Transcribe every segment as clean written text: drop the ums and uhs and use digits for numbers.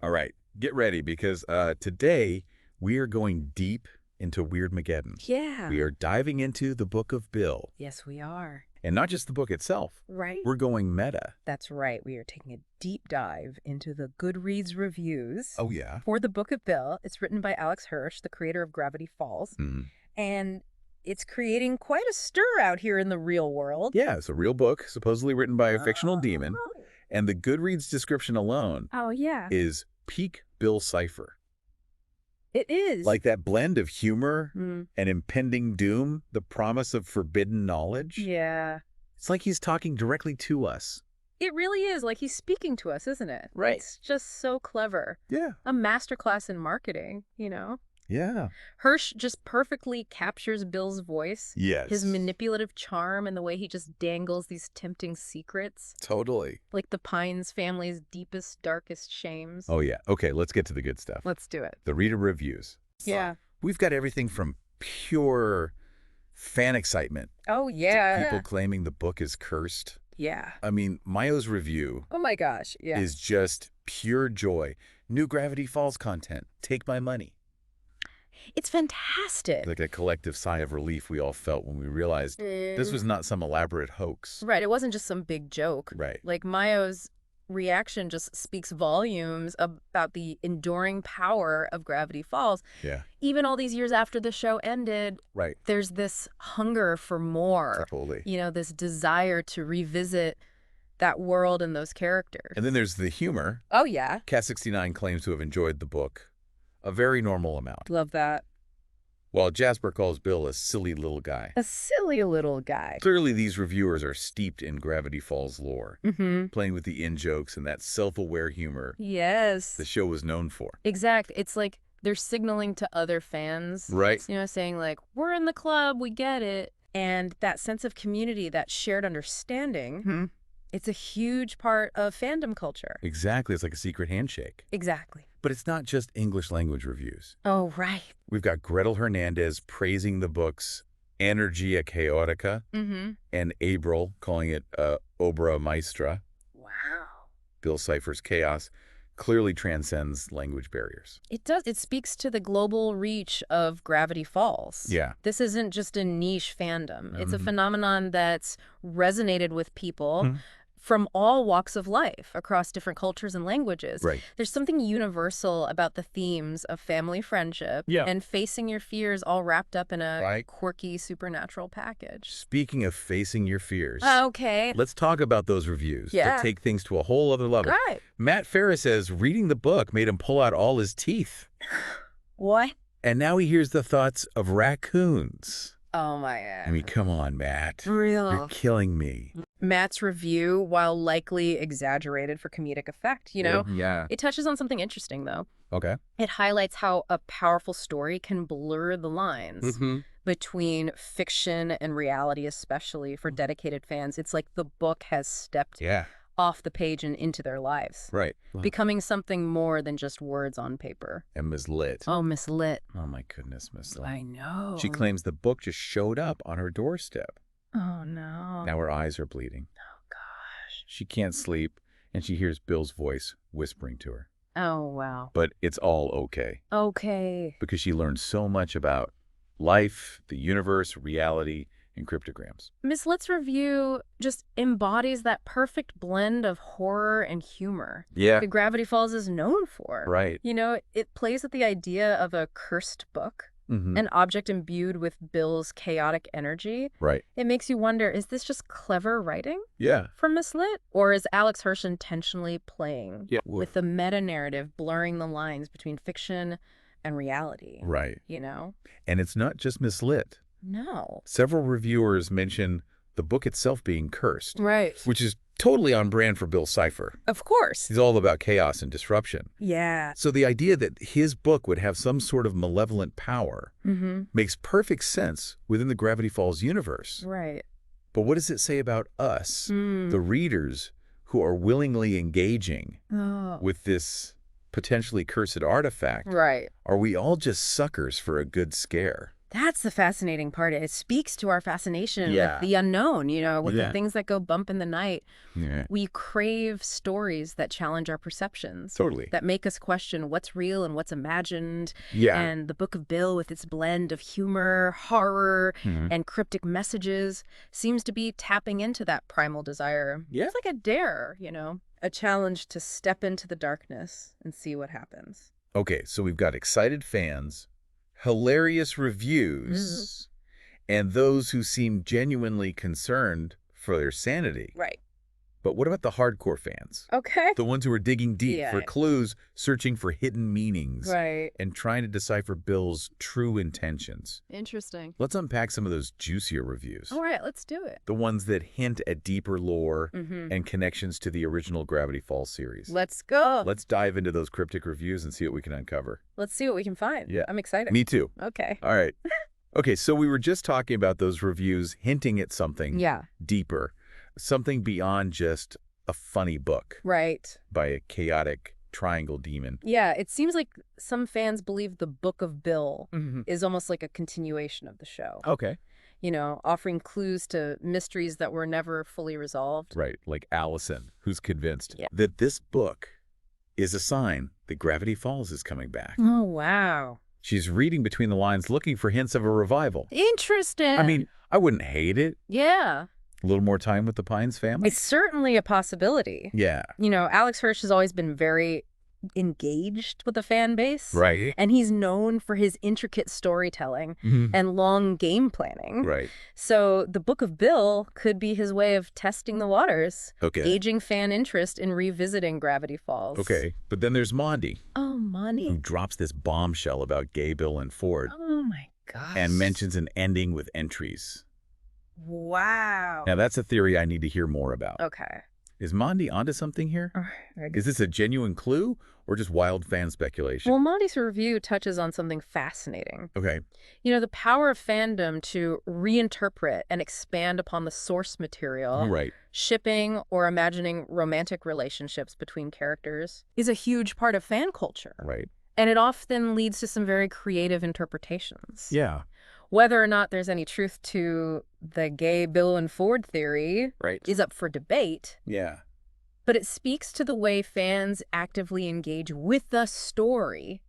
All right, get ready because today we are going deep into Weirdmageddon. Yeah. We are diving into the Book of Bill. Yes, we are. And not just the book itself. Right. We're going meta. That's right. We are taking a deep dive into the Goodreads reviews. Oh, yeah? For the Book of Bill. It's written by Alex Hirsch, the creator of Gravity Falls. And it's creating quite a stir out here in the real world. Yeah, it's a real book, supposedly written by a fictional demon. And the Goodreads description alone is peak Bill Cipher. It is. Like that blend of humor and impending doom, the promise of forbidden knowledge. Yeah. It's like he's talking directly to us. It really is. Like he's speaking to us, isn't it? Right. It's just so clever. Yeah. A masterclass in marketing, you know? Yeah. Hirsch just perfectly captures Bill's voice. Yes. His manipulative charm and the way he just dangles these tempting secrets. Totally. Like the Pines family's deepest, darkest shames. Oh, yeah. Okay, let's get to the good stuff. Let's do it. The reader reviews. Yeah. We've got everything from pure fan excitement Oh, yeah. to people claiming the book is cursed. Yeah. I mean, Mayo's review Oh, my gosh. Yeah. is just pure joy. New Gravity Falls content. Take my money. It's fantastic. Like a collective sigh of relief we all felt when we realized this was not some elaborate hoax. Right. It wasn't just some big joke. Right. Like Mayo's reaction just speaks volumes about the enduring power of Gravity Falls. Yeah. Even all these years after the show ended, Right. there's this hunger for more. Totally. You know, this desire to revisit that world and those characters. And then there's the humor. Oh, yeah. Cat 69 claims to have enjoyed the book a very normal amount, Love that. while Jasper calls Bill a silly little guy. A silly little guy. Clearly, these reviewers are steeped in Gravity Falls lore, playing with the in-jokes and that self-aware humor Yes. the show was known for. Exact. It's like they're signaling to other fans. Right. You know, saying like, we're in the club, we get it. And that sense of community, that shared understanding, it's a huge part of fandom culture. Exactly. It's like a secret handshake. Exactly. But it's not just English language reviews. Oh, right. We've got Gretel Hernandez praising the book's Energia Chaotica and April calling it Obra Maestra. Wow. Bill Cipher's chaos clearly transcends language barriers. It does. It speaks to the global reach of Gravity Falls. Yeah. This isn't just a niche fandom. It's a phenomenon that's resonated with people from all walks of life across different cultures and languages. Right. There's something universal about the themes of family friendship and facing your fears all wrapped up in a quirky supernatural package. Speaking of facing your fears, Okay. let's talk about those reviews Yeah. that take things to a whole other level. Right. Matt Ferris says reading the book made him pull out all his teeth. What? And now he hears the thoughts of raccoons. Oh, my God. I mean, come on, Matt. Real. You're killing me. Matt's review, while likely exaggerated for comedic effect, you know, Yeah. it touches on something interesting, though. Okay. It highlights how a powerful story can blur the lines between fiction and reality, especially for dedicated fans. It's like the book has stepped off the page and into their lives, Right. becoming something more than just words on paper. And Miss Lit. Oh, Miss Lit. Oh, my goodness, Miss Lit. I know. She claims the book just showed up on her doorstep. Oh, no. Now her eyes are bleeding. Oh, gosh. She can't sleep, and she hears Bill's voice whispering to her. Oh, wow. But it's all okay, Okay. because she learned so much about life, the universe, reality, and cryptograms. Miss Lit's review just embodies that perfect blend of horror and humor Yeah. that Gravity Falls is known for. Right. You know, it plays at the idea of a cursed book, an object imbued with Bill's chaotic energy. Right. It makes you wonder, is this just clever writing Yeah. from Miss Lit? Or is Alex Hirsch intentionally playing Yeah. with the meta-narrative, blurring the lines between fiction and reality? Right. You know? And it's not just Miss Lit. No. Several reviewers mention the book itself being cursed, Right. which is totally on brand for Bill Cipher. Of course. He's all about chaos and disruption. Yeah. So the idea that his book would have some sort of malevolent power makes perfect sense within the Gravity Falls universe. Right. But what does it say about us, the readers, who are willingly engaging with this potentially cursed artifact? Right. Are we all just suckers for a good scare? That's the fascinating part. It speaks to our fascination Yeah. with the unknown, with Yeah. the things that go bump in the night. Yeah. We crave stories that challenge our perceptions. Totally. That make us question what's real and what's imagined. Yeah. And the Book of Bill, with its blend of humor, horror, Mhm. and cryptic messages, seems to be tapping into that primal desire. Yeah. It's like a dare, a challenge to step into the darkness and see what happens. Okay, so we've got excited fans, hilarious reviews, and those who seem genuinely concerned for their sanity. Right. But what about the hardcore fans? Okay. The ones who are digging deep Yeah. for clues, searching for hidden meanings, Right. and trying to decipher Bill's true intentions. Interesting. Let's unpack some of those juicier reviews. All right, let's do it. The ones that hint at deeper lore Mm-hmm. and connections to the original Gravity Falls series. Let's go. Let's dive into those cryptic reviews and see what we can uncover. Let's see what we can find. Yeah. I'm excited. Me too. Okay. All right. Okay, so we were just talking about those reviews hinting at something Yeah. deeper, something beyond just a funny book Right. by a chaotic triangle demon. Yeah, it seems like some fans believe the Book of Bill Mm-hmm. is almost like a continuation of the show. Okay. Offering clues to mysteries that were never fully resolved. Right, like Allison, who's convinced Yeah. that this book is a sign that Gravity Falls is coming back. Oh, wow. She's reading between the lines, looking for hints of a revival. Interesting. I mean, I wouldn't hate it. Yeah, A little more time with the Pines family. it's certainly a possibility. Yeah. Alex Hirsch has always been very engaged with the fan base. Right. And he's known for his intricate storytelling Mhm. and long game planning. Right. So the Book of Bill could be his way of testing the waters, Okay. gauging fan interest in revisiting Gravity Falls. Okay. But then there's Mondi, Oh, who money. drops this bombshell about Gay, Bill, and Ford Oh, my gosh. and mentions an ending with entries. Wow. Now, that's a theory I need to hear more about. Okay. Is Mondi onto something here? All right. Is this a genuine clue or just wild fan speculation? Well, Monty's review touches on something fascinating. Okay. The power of fandom to reinterpret and expand upon the source material, Right. shipping or imagining romantic relationships between characters, is a huge part of fan culture. Right. And it often leads to some very creative interpretations. Yeah. Whether or not there's any truth to the Gay, Bill, and Ford theory Right. is up for debate, Yeah. but it speaks to the way fans actively engage with the story,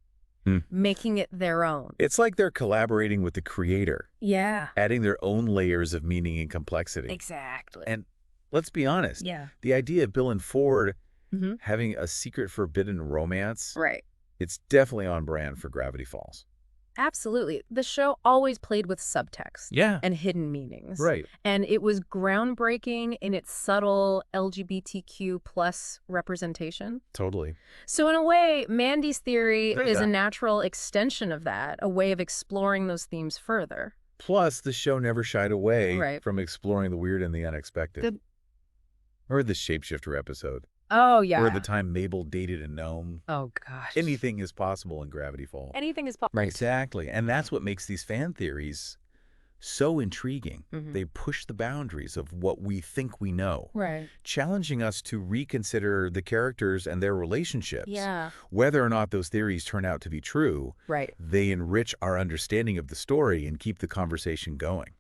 making it their own. It's like they're collaborating with the creator, Yeah. adding their own layers of meaning and complexity. Exactly. And let's be honest, Yeah. the idea of Bill and Ford Mm-hmm. having a secret forbidden romance, Right. it's definitely on brand for Gravity Falls. Absolutely. The show always played with subtext Yeah. and hidden meanings. Right. And it was groundbreaking in its subtle LGBTQ plus representation. Totally. So in a way, Mandy's theory Yeah. is a natural extension of that, a way of exploring those themes further. Plus, the show never shied away Right. from exploring the weird and the unexpected. Good. Or the shapeshifter episode. Oh, yeah. Or the time Mabel dated a gnome. Oh, gosh. Anything is possible in Gravity Falls. Anything is possible. Exactly. And that's what makes these fan theories so intriguing. Mhm. They push the boundaries of what we think we know, Right. challenging us to reconsider the characters and their relationships. Yeah. Whether or not those theories turn out to be true, Right. they enrich our understanding of the story and keep the conversation going.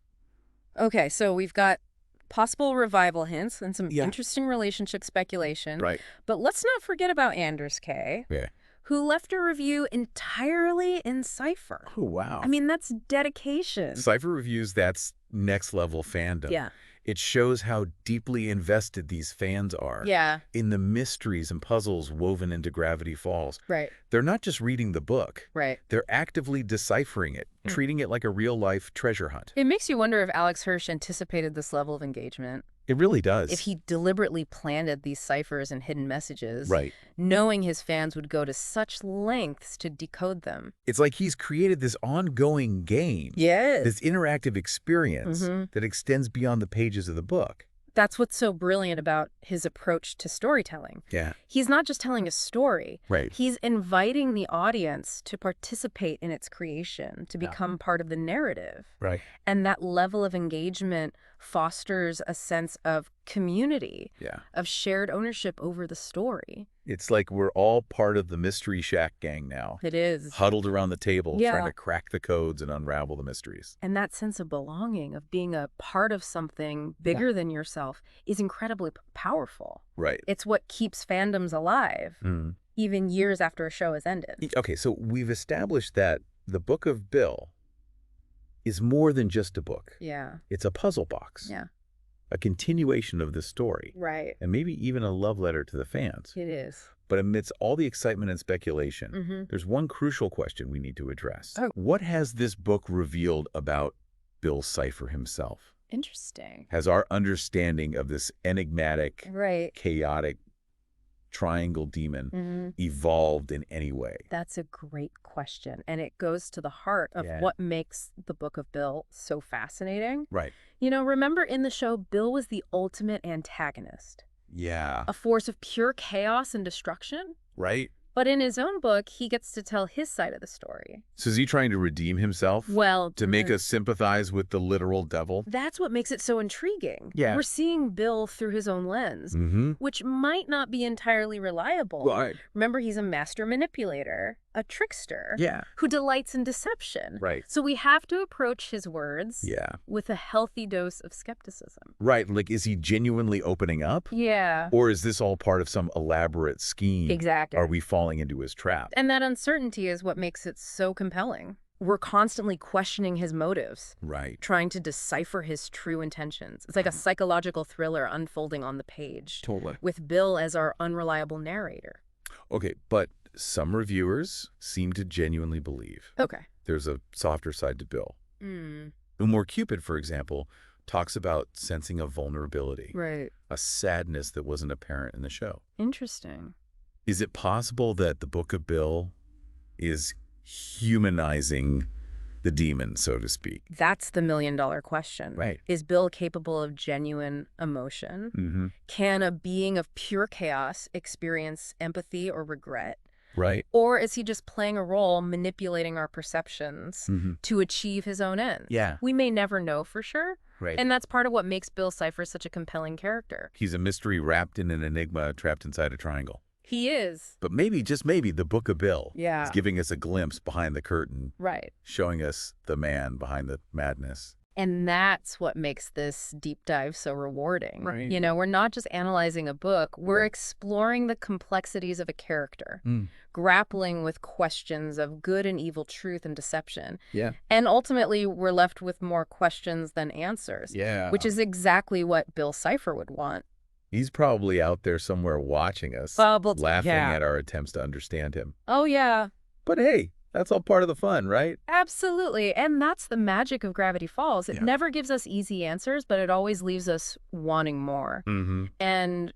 Okay, so we've got possible revival hints and some Yeah. interesting relationship speculation. Right. But let's not forget about Anders K., Yeah. who left a review entirely in Cipher. Oh, wow. I mean, that's dedication. Cipher reviews, that's next level fandom. Yeah. It shows how deeply invested these fans are Yeah. in the mysteries and puzzles woven into Gravity Falls. Right. They're not just reading the book. Right. They're actively deciphering it, treating it like a real-life treasure hunt. It makes you wonder if Alex Hirsch anticipated this level of engagement. It really does. If he deliberately planted these ciphers and hidden messages, Right. knowing his fans would go to such lengths to decode them. It's like he's created this ongoing game, Yes. this interactive experience Mhm. that extends beyond the pages of the book. That's what's so brilliant about his approach to storytelling. Yeah. He's not just telling a story. Right. He's inviting the audience to participate in its creation, to become part of the narrative. Right. And that level of engagement fosters a sense of community Yeah. of shared ownership over the story. It's like we're all part of the Mystery Shack gang now. It is. Huddled around the table, Yeah. trying to crack the codes and unravel the mysteries. And that sense of belonging, of being a part of something bigger than yourself, is incredibly powerful. Right. It's what keeps fandoms alive, even years after a show has ended. Okay, so we've established that the Book of Bill is more than just a book. Yeah. It's a puzzle box. Yeah. A continuation of the story. Right. And maybe even a love letter to the fans. It is. But amidst all the excitement and speculation, there's one crucial question we need to address. Oh. What has this book revealed about Bill Cipher himself? Interesting. Has our understanding of this enigmatic, chaotic triangle demon evolved in any way? That's a great question. And it goes to the heart of what makes the Book of Bill so fascinating. Right. You know, remember in the show, Bill was the ultimate antagonist. Yeah. A force of pure chaos and destruction. Right. But in his own book, he gets to tell his side of the story. So is he trying to redeem himself? Well, to make us sympathize with the literal devil? That's what makes it so intriguing. Yeah. We're seeing Bill through his own lens, which might not be entirely reliable. Right. Remember, he's a master manipulator, a trickster, who delights in deception. Right. So we have to approach his words with a healthy dose of skepticism. Right. Like, is he genuinely opening up? Yeah. Or is this all part of some elaborate scheme? Exactly. Are we falling into his trap? And that uncertainty is what makes it so compelling. We're constantly questioning his motives. Right. Trying to decipher his true intentions. It's like a psychological thriller unfolding on the page. Totally. With Bill as our unreliable narrator. Okay, but some reviewers seem to genuinely believe there's a softer side to Bill. Umar Cupid, for example, talks about sensing a vulnerability. Right. A sadness that wasn't apparent in the show. Interesting. Is it possible that the Book of Bill is humanizing the demon, so to speak? That's the million-dollar question. Right. Is Bill capable of genuine emotion? Can a being of pure chaos experience empathy or regret? Right. Or is he just playing a role, manipulating our perceptions to achieve his own ends? Yeah. We may never know for sure. Right. And that's part of what makes Bill Cipher such a compelling character. He's a mystery wrapped in an enigma trapped inside a triangle. He is. But maybe, just maybe, the Book of Bill is Yeah. giving us a glimpse behind the curtain, Right. showing us the man behind the madness. And that's what makes this deep dive so rewarding. Right. You know, we're not just analyzing a book, we're exploring the complexities of a character, grappling with questions of good and evil, truth and deception. Yeah. And ultimately, we're left with more questions than answers. Yeah. Which is exactly what Bill Cipher would want. He's probably out there somewhere watching us, laughing at our attempts to understand him. Oh, yeah. But hey, that's all part of the fun, right? Absolutely. And that's the magic of Gravity Falls. It never gives us easy answers, but it always leaves us wanting more. And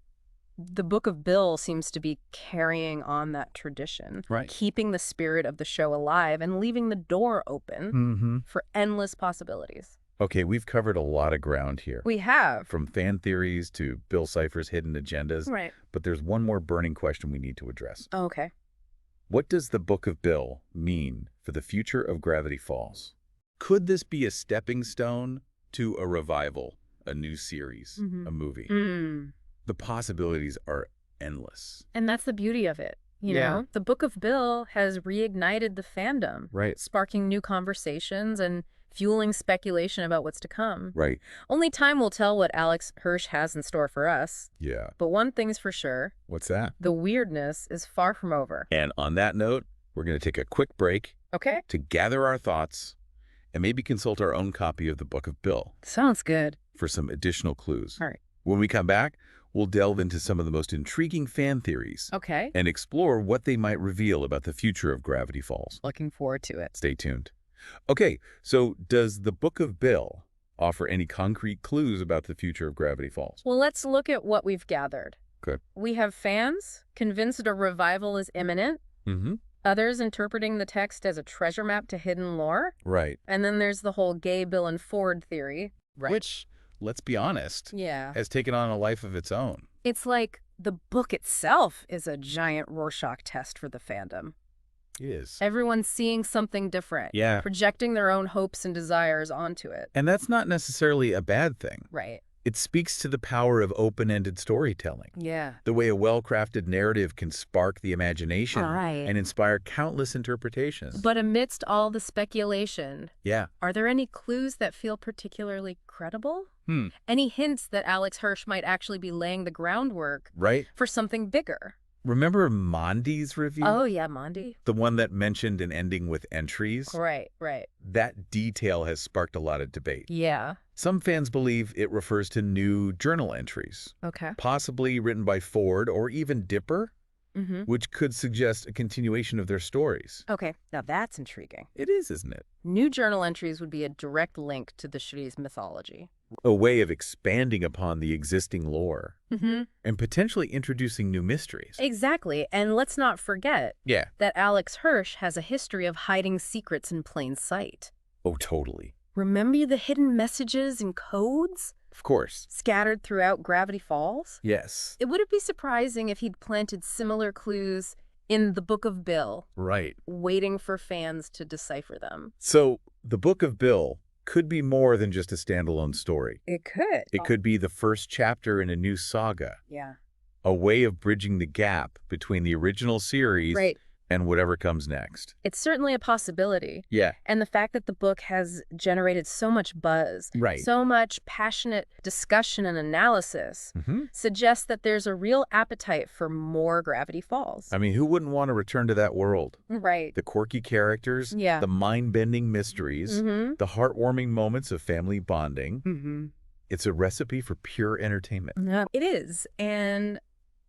the Book of Bill seems to be carrying on that tradition, keeping the spirit of the show alive and leaving the door open for endless possibilities. Okay, we've covered a lot of ground here. We have. From fan theories to Bill Cipher's hidden agendas. Right. But there's one more burning question we need to address. Okay. What does the Book of Bill mean for the future of Gravity Falls? Could this be a stepping stone to a revival, a new series, a movie? The possibilities are endless. And that's the beauty of it. You know, the Book of Bill has reignited the fandom. Right. Sparking new conversations and fueling speculation about what's to come. Right. Only time will tell what Alex Hirsch has in store for us. Yeah. But one thing's for sure. What's that? The weirdness is far from over. And on that note, we're going to take a quick break. Okay. To gather our thoughts and maybe consult our own copy of the Book of Bill. Sounds good. For some additional clues. All right. When we come back, we'll delve into some of the most intriguing fan theories. Okay. And explore what they might reveal about the future of Gravity Falls. Looking forward to it. Stay tuned. Okay, so does the Book of Bill offer any concrete clues about the future of Gravity Falls? Well, let's look at what we've gathered. Good. We have fans convinced a revival is imminent. Others interpreting the text as a treasure map to hidden lore. Right. And then there's the whole gay Bill and Ford theory. Which, let's be honest, Yeah. has taken on a life of its own. It's like the book itself is a giant Rorschach test for the fandom. It is. Everyone's seeing something different. Yeah. Projecting their own hopes and desires onto it. And that's not necessarily a bad thing. Right. It speaks to the power of open-ended storytelling. Yeah. The way a well-crafted narrative can spark the imagination Right. and inspire countless interpretations. But amidst all the speculation, Yeah. are there any clues that feel particularly credible? Any hints that Alex Hirsch might actually be laying the groundwork Right? for something bigger? Remember Mondi's review? Oh, yeah, Mondi. The one that mentioned an ending with entries? Right. That detail has sparked a lot of debate. Yeah. Some fans believe it refers to new journal entries, Okay. possibly written by Ford or even Dipper, which could suggest a continuation of their stories. Okay, now that's intriguing. It is, isn't it? New journal entries would be a direct link to the Shri's mythology. A way of expanding upon the existing lore Mm-hmm. and potentially introducing new mysteries. Exactly, and let's not forget Yeah. that Alex Hirsch has a history of hiding secrets in plain sight. Oh, totally. Remember the hidden messages and codes Of course. scattered throughout Gravity Falls? Yes. Would it be surprising if he'd planted similar clues in the Book of Bill, Right. waiting for fans to decipher them? So, the Book of Bill could be more than just a standalone story. It could. It could be the first chapter in a new saga, Yeah. a way of bridging the gap between the original series Right. and whatever comes next. It's certainly a possibility. Yeah. And the fact that the book has generated so much buzz, Right. so much passionate discussion and analysis, suggests that there's a real appetite for more Gravity Falls. I mean, who wouldn't want to return to that world? Right. The quirky characters, Yeah. the mind-bending mysteries, the heartwarming moments of family bonding. It's a recipe for pure entertainment. Yeah, it is. And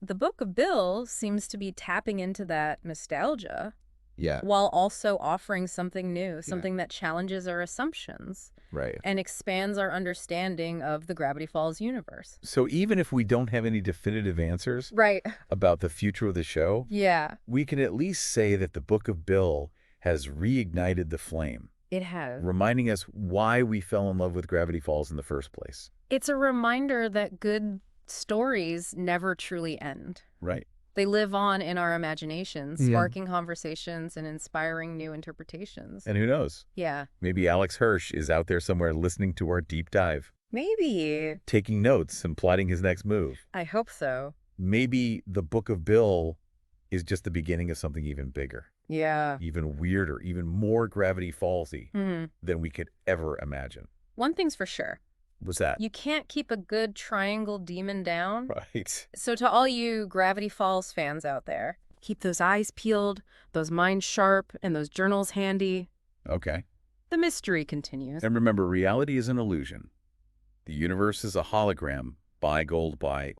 the Book of Bill seems to be tapping into that nostalgia Yeah. while also offering something new, something that challenges our assumptions Right. and expands our understanding of the Gravity Falls universe. So even if we don't have any definitive answers Right. about the future of the show, Yeah, we can at least say that the Book of Bill has reignited the flame, it has. reminding us why we fell in love with Gravity Falls in the first place. It's a reminder that good stories never truly end. Right. They live on in our imaginations, Yeah. sparking conversations and inspiring new interpretations. And who knows? Yeah. Maybe Alex Hirsch is out there somewhere listening to our deep dive, Maybe. taking notes and plotting his next move. I hope so. Maybe the Book of Bill is just the beginning of something even bigger, Yeah. even weirder, even more Gravity Fallsy than we could ever imagine. One thing's for sure. What's that? You can't keep a good triangle demon down. Right. So to all you Gravity Falls fans out there, keep those eyes peeled, those minds sharp, and those journals handy. Okay. The mystery continues. And remember, reality is an illusion. The universe is a hologram, by gold by